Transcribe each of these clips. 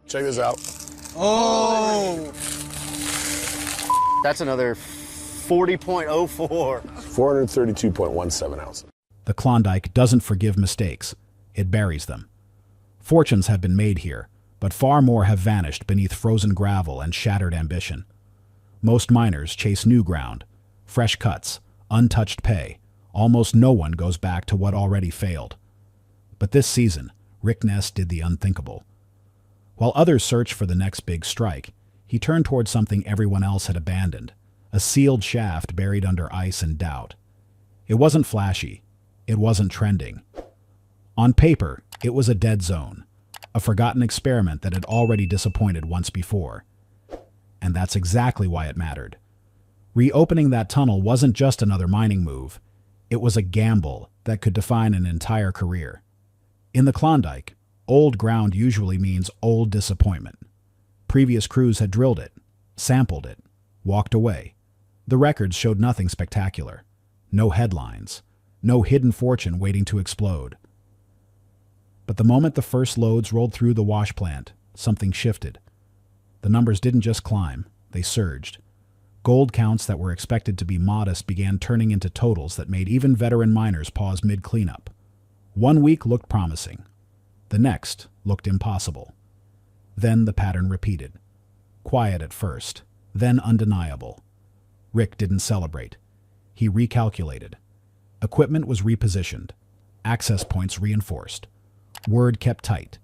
Check this out. Oh! That's another 40.04. 432.17 ounces. The Klondike doesn't forgive mistakes. It buries them. Fortunes have been made here, but far more have vanished beneath frozen gravel and shattered ambition. Most miners chase new ground, fresh cuts, untouched pay. Almost no one goes back to what already failed. But this season, Ness did the unthinkable. While others searched for the next big strike, he turned toward something everyone else had abandoned, a sealed shaft buried under ice and doubt. It wasn't flashy. It wasn't trending. On paper, it was a dead zone, a forgotten experiment that had already disappointed once before. And that's exactly why it mattered. Reopening that tunnel wasn't just another mining move. It was a gamble that could define an entire career. In the Klondike, old ground usually means old disappointment. Previous crews had drilled it, sampled it, walked away. The records showed nothing spectacular. No headlines. No hidden fortune waiting to explode. But the moment the first loads rolled through the wash plant, something shifted. The numbers didn't just climb, they surged. Gold counts that were expected to be modest began turning into totals that made even veteran miners pause mid-cleanup. 1 week looked promising. The next looked impossible. Then the pattern repeated. Quiet at first, then undeniable. Rick didn't celebrate. He recalculated. Equipment was repositioned. Access points reinforced. Word kept tight.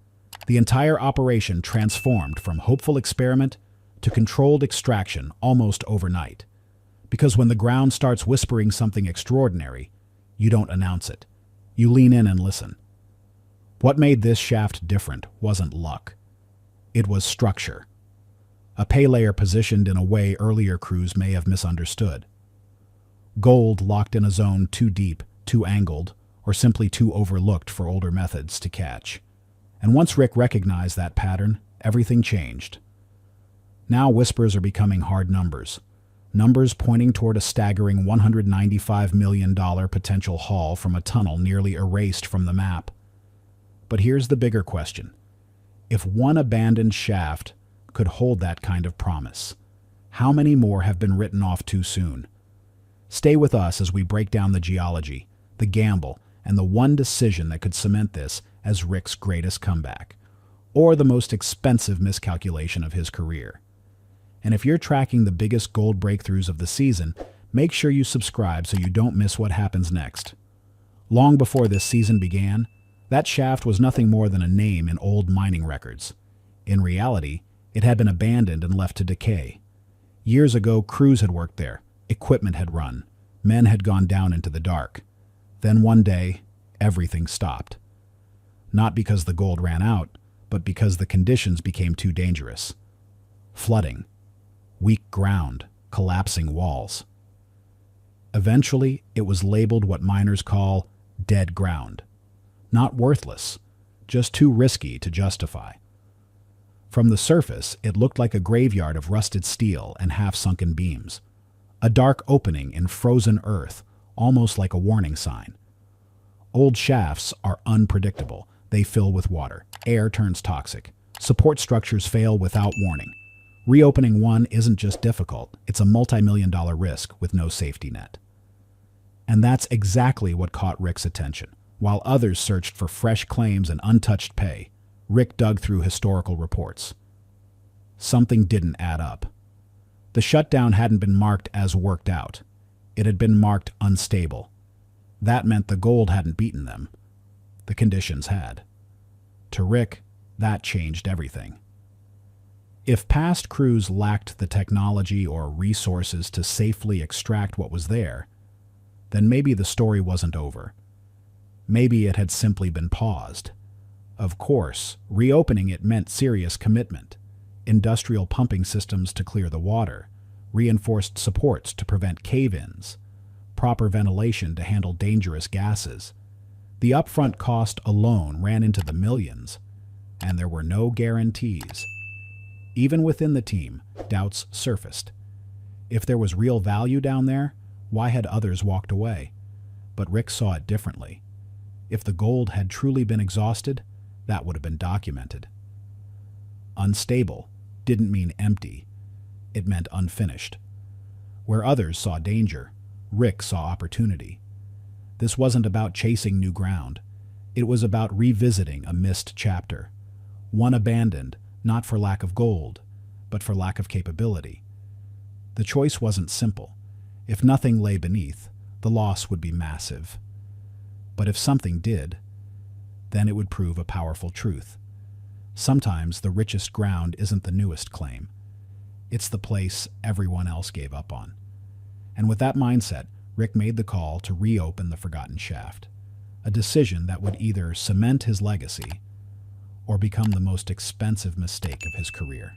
The entire operation transformed from hopeful experiment to controlled extraction almost overnight. Because when the ground starts whispering something extraordinary, you don't announce it. You lean in and listen. What made this shaft different wasn't luck. It was structure. A pay layer positioned in a way earlier crews may have misunderstood. Gold locked in a zone too deep, too angled, or simply too overlooked for older methods to catch. And once Rick recognized that pattern, everything changed. Now whispers are becoming hard numbers. Numbers pointing toward a staggering $195 million potential haul from a tunnel nearly erased from the map. But here's the bigger question. If one abandoned shaft could hold that kind of promise, how many more have been written off too soon? Stay with us as we break down the geology, the gamble, and the one decision that could cement this as Rick's greatest comeback, or the most expensive miscalculation of his career. And if you're tracking the biggest gold breakthroughs of the season, make sure you subscribe so you don't miss what happens next. Long before this season began, that shaft was nothing more than a name in old mining records. In reality, it had been abandoned and left to decay. Years ago, crews had worked there, equipment had run, men had gone down into the dark. Then one day, everything stopped. Not because the gold ran out, but because the conditions became too dangerous. Flooding, weak ground, collapsing walls. Eventually, it was labeled what miners call dead ground. Not worthless, just too risky to justify. From the surface, it looked like a graveyard of rusted steel and half-sunken beams. A dark opening in frozen earth, almost like a warning sign. Old shafts are unpredictable. They fill with water. Air turns toxic. Support structures fail without warning. Reopening one isn't just difficult, it's a multi-million-dollar risk with no safety net. And that's exactly what caught Rick's attention. While others searched for fresh claims and untouched pay, Rick dug through historical reports. Something didn't add up. The shutdown hadn't been marked as worked out. It had been marked unstable. That meant the gold hadn't beaten them. The conditions had. To Rick, that changed everything. If past crews lacked the technology or resources to safely extract what was there, then maybe the story wasn't over. Maybe it had simply been paused. Of course, reopening it meant serious commitment. Industrial pumping systems to clear the water, reinforced supports to prevent cave-ins, proper ventilation to handle dangerous gases. The upfront cost alone ran into the millions, and there were no guarantees. Even within the team, doubts surfaced. If there was real value down there, why had others walked away? But Rick saw it differently. If the gold had truly been exhausted, that would have been documented. unstable didn't mean empty. It meant unfinished. Where others saw danger, Rick saw opportunity. This wasn't about chasing new ground. It was about revisiting a missed chapter, one abandoned not for lack of gold, but for lack of capability. The choice wasn't simple. If nothing lay beneath, the loss would be massive. But if something did, then it would prove a powerful truth. Sometimes the richest ground isn't the newest claim. It's the place everyone else gave up on. And with that mindset, Rick made the call to reopen the forgotten shaft, a decision that would either cement his legacy or become the most expensive mistake of his career.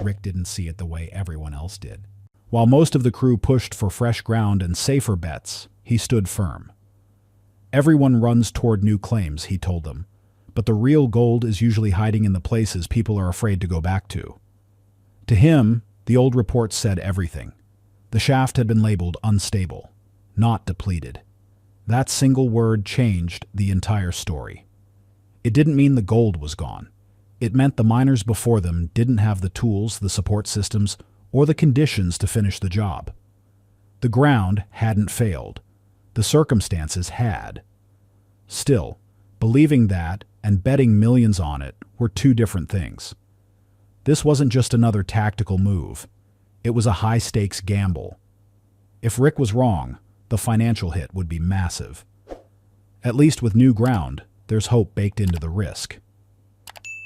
Rick didn't see it the way everyone else did. While most of the crew pushed for fresh ground and safer bets, he stood firm. Everyone runs toward new claims, he told them, but the real gold is usually hiding in the places people are afraid to go back to. To him, the old reports said everything. The shaft had been labeled unstable, not depleted. That single word changed the entire story. It didn't mean the gold was gone. It meant the miners before them didn't have the tools, the support systems, or the conditions to finish the job. The ground hadn't failed. The circumstances had. Still, believing that and betting millions on it were two different things. This wasn't just another tactical move. It was a high-stakes gamble. If Rick was wrong, the financial hit would be massive. At least with new ground, there's hope baked into the risk.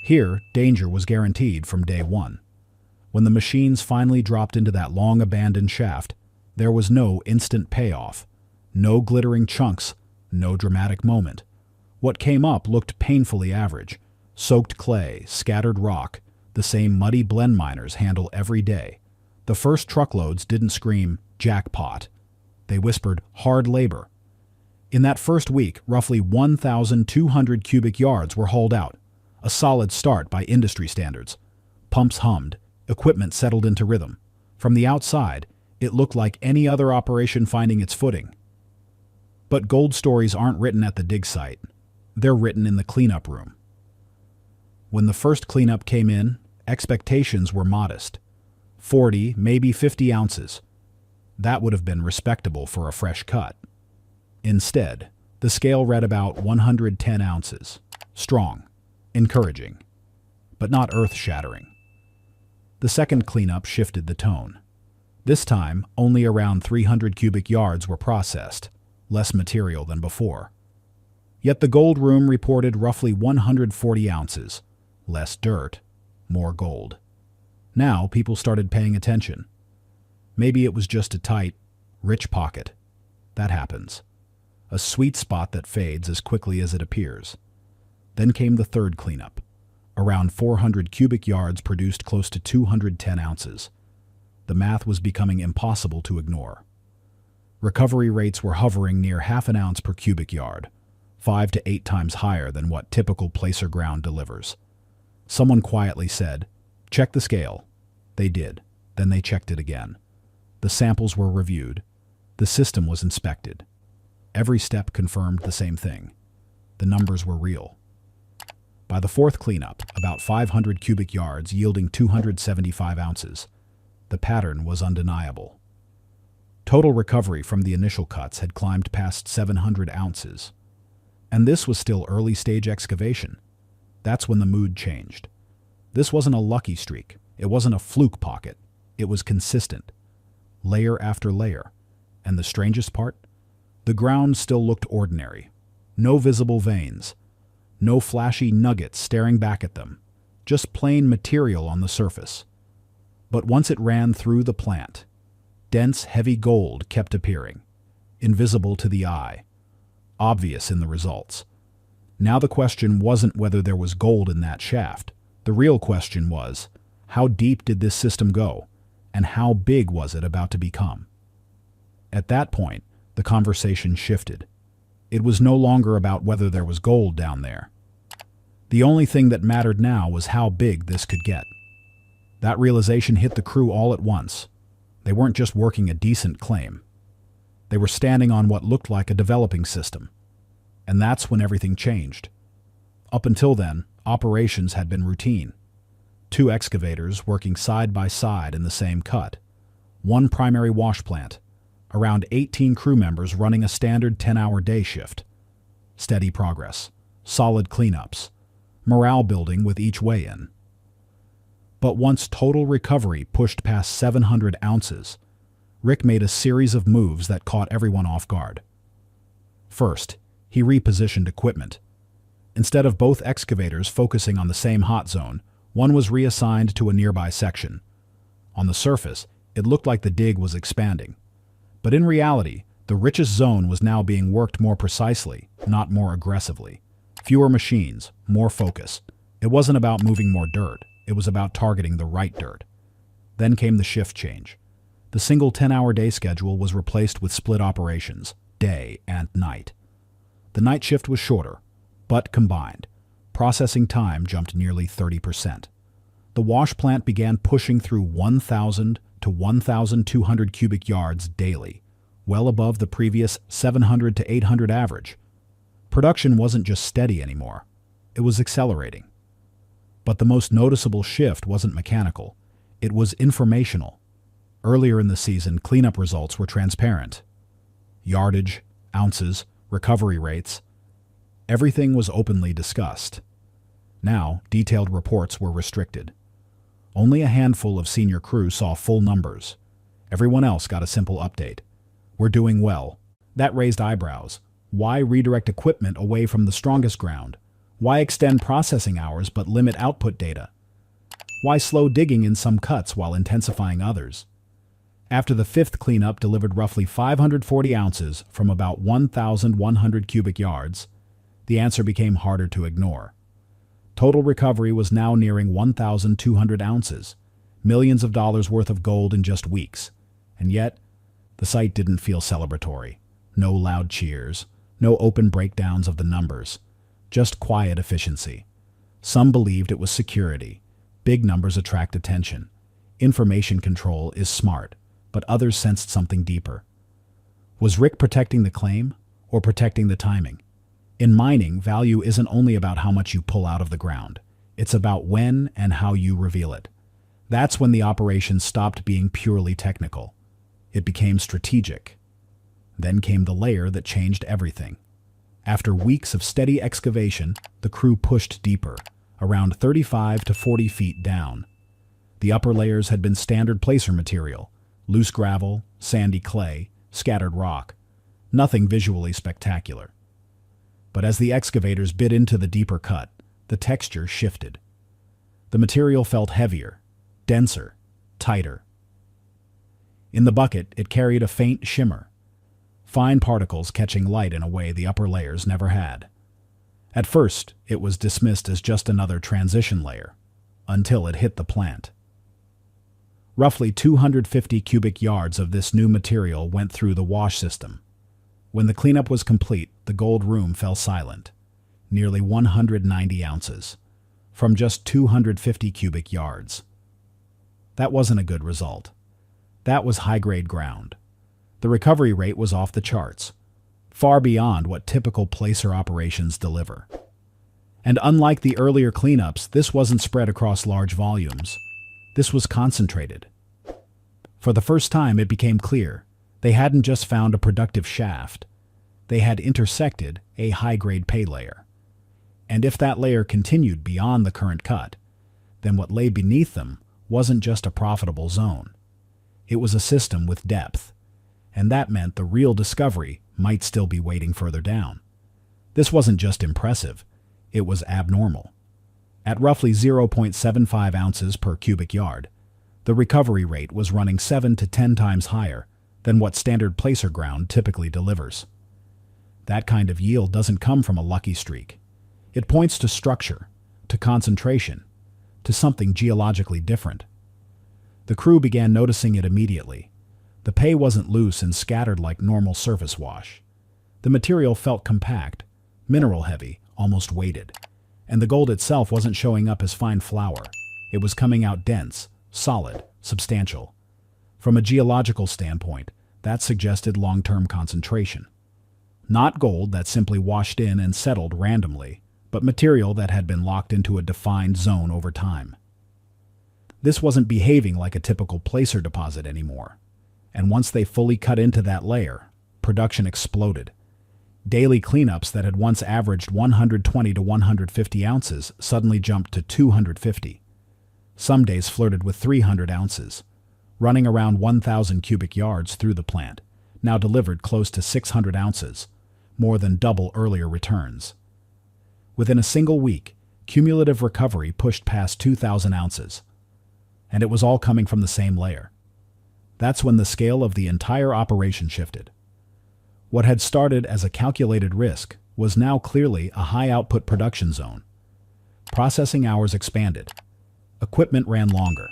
Here, danger was guaranteed from day one. When the machines finally dropped into that long-abandoned shaft, there was no instant payoff, no glittering chunks, no dramatic moment. What came up looked painfully average. Soaked clay, scattered rock, the same muddy blend miners handle every day. The first truckloads didn't scream, jackpot. They whispered, hard labor. In that first week, roughly 1,200 cubic yards were hauled out, a solid start by industry standards. Pumps hummed, equipment settled into rhythm. From the outside, it looked like any other operation finding its footing. But gold stories aren't written at the dig site. They're written in the cleanup room. When the first cleanup came in, expectations were modest. 40, maybe 50 ounces. That would have been respectable for a fresh cut. Instead, the scale read about 110 ounces. Strong, encouraging, but not earth-shattering. The second cleanup shifted the tone. This time, only around 300 cubic yards were processed, less material than before. Yet the gold room reported roughly 140 ounces, less dirt, more gold. Now people started paying attention. Maybe it was just a tight, rich pocket. That happens. A sweet spot that fades as quickly as it appears. Then came the third cleanup. Around 400 cubic yards produced close to 210 ounces. The math was becoming impossible to ignore. Recovery rates were hovering near half an ounce per cubic yard, 5 to 8 times higher than what typical placer ground delivers. Someone quietly said, "Check the scale." They did. Then they checked it again. The samples were reviewed. The system was inspected. Every step confirmed the same thing. The numbers were real. By the fourth cleanup, about 500 cubic yards yielding 275 ounces, the pattern was undeniable. Total recovery from the initial cuts had climbed past 700 ounces. And this was still early-stage excavation. That's when the mood changed. This wasn't a lucky streak. It wasn't a fluke pocket. It was consistent. Layer after layer. And the strangest part? The ground still looked ordinary. No visible veins. No flashy nuggets staring back at them. Just plain material on the surface. But once it ran through the plant, dense, heavy gold kept appearing. Invisible to the eye. Obvious in the results. Now the question wasn't whether there was gold in that shaft. The real question was, how deep did this system go, and how big was it about to become? At that point, the conversation shifted. It was no longer about whether there was gold down there. The only thing that mattered now was how big this could get. That realization hit the crew all at once. They weren't just working a decent claim. They were standing on what looked like a developing system. And that's when everything changed. Up until then, operations had been routine. 2 excavators working side by side in the same cut, 1 primary wash plant, around 18 crew members running a standard 10-hour day shift. Steady progress, solid cleanups, morale building with each weigh-in. But once total recovery pushed past 700 ounces, Rick made a series of moves that caught everyone off guard. First, he repositioned equipment. Instead of both excavators focusing on the same hot zone, one was reassigned to a nearby section. On the surface, it looked like the dig was expanding. But in reality, the richest zone was now being worked more precisely, not more aggressively. Fewer machines, more focus. It wasn't about moving more dirt, it was about targeting the right dirt. Then came the shift change. The single 10-hour day schedule was replaced with split operations, day and night. The night shift was shorter, but combined, processing time jumped nearly 30%. The wash plant began pushing through 1,000 to 1,200 cubic yards daily, well above the previous 700 to 800 average. Production wasn't just steady anymore, it was accelerating. But the most noticeable shift wasn't mechanical, it was informational. Earlier in the season, cleanup results were transparent. Yardage, ounces, recovery rates, everything was openly discussed. Now, detailed reports were restricted. Only a handful of senior crew saw full numbers. Everyone else got a simple update. We're doing well. That raised eyebrows. Why redirect equipment away from the strongest ground? Why extend processing hours but limit output data? Why slow digging in some cuts while intensifying others? After the 5th cleanup delivered roughly 540 ounces from about 1,100 cubic yards, the answer became harder to ignore. Total recovery was now nearing 1,200 ounces, millions of dollars worth of gold in just weeks. And yet, the site didn't feel celebratory. No loud cheers, no open breakdowns of the numbers, just quiet efficiency. Some believed it was security. Big numbers attract attention. Information control is smart, but others sensed something deeper. Was Rick protecting the claim or protecting the timing? In mining, value isn't only about how much you pull out of the ground. It's about when and how you reveal it. That's when the operation stopped being purely technical. It became strategic. Then came the layer that changed everything. After weeks of steady excavation, the crew pushed deeper, around 35 to 40 feet down. The upper layers had been standard placer material, loose gravel, sandy clay, scattered rock. Nothing visually spectacular. But as the excavators bit into the deeper cut, the texture shifted. The material felt heavier, denser, tighter. In the bucket, it carried a faint shimmer, fine particles catching light in a way the upper layers never had. At first, it was dismissed as just another transition layer, until it hit the plant. Roughly 250 cubic yards of this new material went through the wash system. When the cleanup was complete, the gold room fell silent, nearly 190 ounces, from just 250 cubic yards. That wasn't a good result. That was high-grade ground. The recovery rate was off the charts, far beyond what typical placer operations deliver. And unlike the earlier cleanups, this wasn't spread across large volumes. This was concentrated. For the first time, it became clear they hadn't just found a productive shaft. They had intersected a high-grade pay layer. And if that layer continued beyond the current cut, then what lay beneath them wasn't just a profitable zone. It was a system with depth, and that meant the real discovery might still be waiting further down. This wasn't just impressive, it was abnormal. At roughly 0.75 ounces per cubic yard, the recovery rate was running 7 to 10 times higher than what standard placer ground typically delivers. That kind of yield doesn't come from a lucky streak. It points to structure, to concentration, to something geologically different. The crew began noticing it immediately. The pay wasn't loose and scattered like normal surface wash. The material felt compact, mineral-heavy, almost weighted. And the gold itself wasn't showing up as fine flour. It was coming out dense, solid, substantial. From a geological standpoint, that suggested long-term concentration. Not gold that simply washed in and settled randomly, but material that had been locked into a defined zone over time. This wasn't behaving like a typical placer deposit anymore. And once they fully cut into that layer, production exploded. Daily cleanups that had once averaged 120 to 150 ounces suddenly jumped to 250. Some days flirted with 300 ounces, running around 1,000 cubic yards through the plant, now delivered close to 600 ounces, more than double earlier returns. Within a single week, cumulative recovery pushed past 2,000 ounces. And it was all coming from the same layer. That's when the scale of the entire operation shifted. What had started as a calculated risk was now clearly a high-output production zone. Processing hours expanded. Equipment ran longer.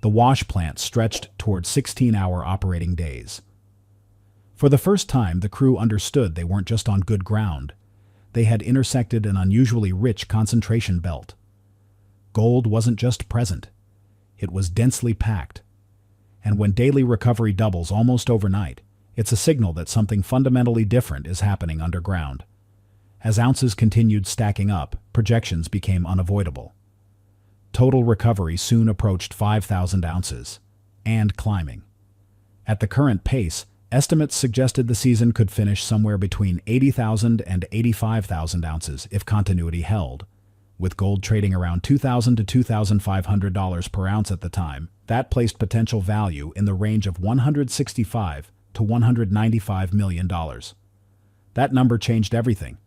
The wash plant stretched toward 16-hour operating days. For the first time, the crew understood they weren't just on good ground. They had intersected an unusually rich concentration belt. Gold wasn't just present. It was densely packed. And when daily recovery doubles almost overnight, it's a signal that something fundamentally different is happening underground. As ounces continued stacking up, projections became unavoidable. Total recovery soon approached 5,000 ounces, and climbing. At the current pace, estimates suggested the season could finish somewhere between 80,000 and 85,000 ounces if continuity held. With gold trading around $2,000 to $2,500 per ounce at the time, that placed potential value in the range of $165 to $195 million. That number changed everything.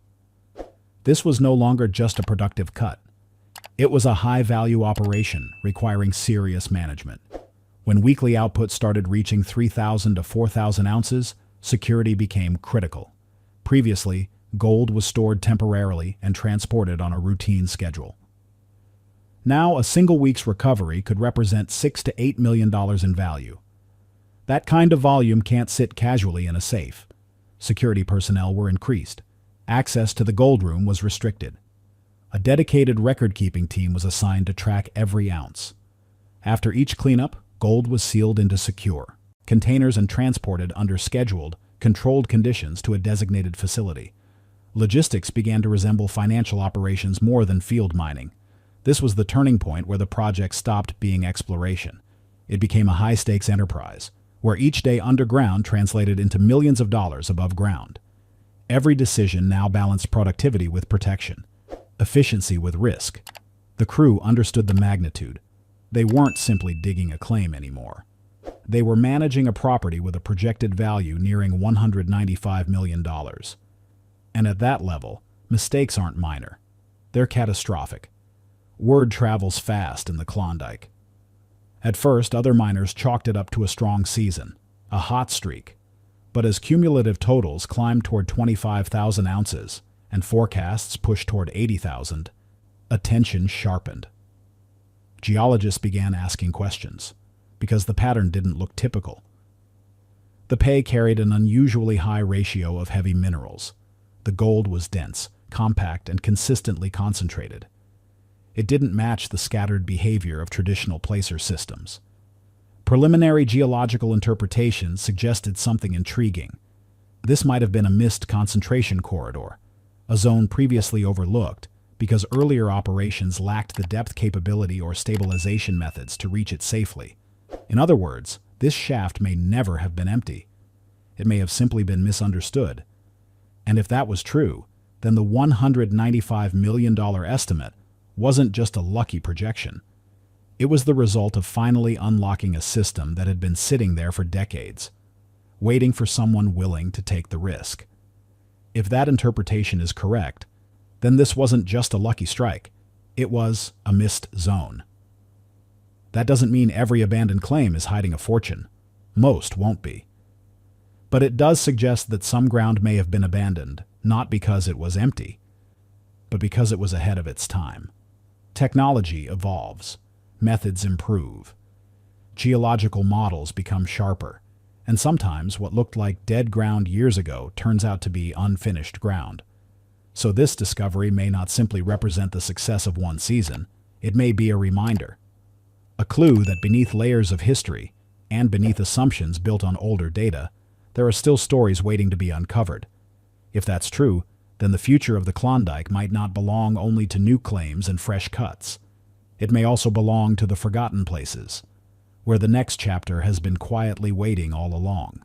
This was no longer just a productive cut. It was a high-value operation requiring serious management. When weekly output started reaching 3,000 to 4,000 ounces, security became critical. Previously, gold was stored temporarily and transported on a routine schedule. Now, a single week's recovery could represent $6 to $8 million in value. That kind of volume can't sit casually in a safe. Security personnel were increased. Access to the gold room was restricted. A dedicated record-keeping team was assigned to track every ounce. After each cleanup, gold was sealed into secure containers and transported under scheduled, controlled conditions to a designated facility. Logistics began to resemble financial operations more than field mining. This was the turning point where the project stopped being exploration. It became a high-stakes enterprise, where each day underground translated into millions of dollars above ground. Every decision now balanced productivity with protection, efficiency with risk. The crew understood the magnitude. They weren't simply digging a claim anymore. They were managing a property with a projected value nearing $195 million. And at that level, mistakes aren't minor. They're catastrophic. Word travels fast in the Klondike. At first, other miners chalked it up to a strong season, a hot streak. But as cumulative totals climbed toward 25,000 ounces and forecasts pushed toward 80,000, attention sharpened. Geologists began asking questions, because the pattern didn't look typical. The pay carried an unusually high ratio of heavy minerals. The gold was dense, compact, and consistently concentrated. It didn't match the scattered behavior of traditional placer systems. Preliminary geological interpretations suggested something intriguing. This might have been a missed concentration corridor, a zone previously overlooked because earlier operations lacked the depth capability or stabilization methods to reach it safely. In other words, this shaft may never have been empty. It may have simply been misunderstood. And if that was true, then the $195 million estimate wasn't just a lucky projection. It was the result of finally unlocking a system that had been sitting there for decades, waiting for someone willing to take the risk. If that interpretation is correct, then this wasn't just a lucky strike. It was a missed zone. That doesn't mean every abandoned claim is hiding a fortune. Most won't be. But it does suggest that some ground may have been abandoned, not because it was empty, but because it was ahead of its time. Technology evolves. Methods improve. Geological models become sharper, and sometimes what looked like dead ground years ago turns out to be unfinished ground. So this discovery may not simply represent the success of one season, it may be a reminder. A clue that beneath layers of history, and beneath assumptions built on older data, there are still stories waiting to be uncovered. If that's true, then the future of the Klondike might not belong only to new claims and fresh cuts. It may also belong to the forgotten places, where the next chapter has been quietly waiting all along.